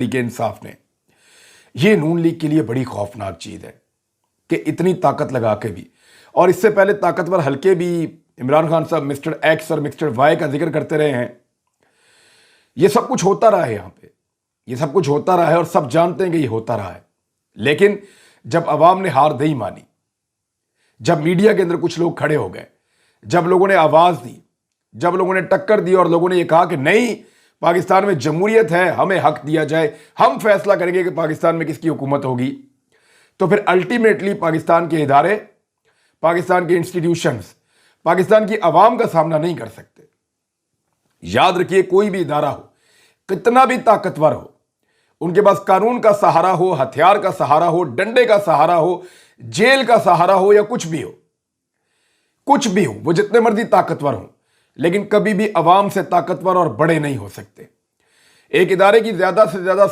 तहरीक इंसाफ ने, ये नून लीग के लिए बड़ी खौफनाक चीज़ है कि इतनी ताकत लगा के भी, और इससे पहले ताकतवर हल्के भी इमरान खान साहब मिस्टर एक्स और मिस्टर वाई का जिक्र करते रहे हैं। ये सब कुछ होता रहा है यहाँ पे, ये सब कुछ होता रहा है और सब जानते हैं कि ये होता रहा है। लेकिन जब अवाम ने हार नहीं मानी, जब मीडिया के अंदर कुछ लोग खड़े हो गए, जब लोगों ने आवाज़ दी, जब लोगों ने टक्कर दी और लोगों ने ये कहा कि नहीं, पाकिस्तान में जमहूरियत है, हमें हक दिया जाए, हम फैसला करेंगे कि पाकिस्तान में किसकी हुकूमत होगी, तो फिर अल्टीमेटली पाकिस्तान के इदारे, पाकिस्तान के इंस्टीट्यूशंस पाकिस्तान की आवाम का सामना नहीं कर सकते। याद रखिए, कोई भी इदारा हो, कितना भी ताकतवर हो, उनके पास कानून का सहारा हो, हथियार का सहारा हो, डंडे का सहारा हो, जेल का सहारा हो या कुछ भी हो, वो जितने मर्जी ताकतवर हो, लेकिन कभी भी अवाम से ताकतवर और बड़े नहीं हो सकते। एक इदारे की ज्यादा से ज्यादा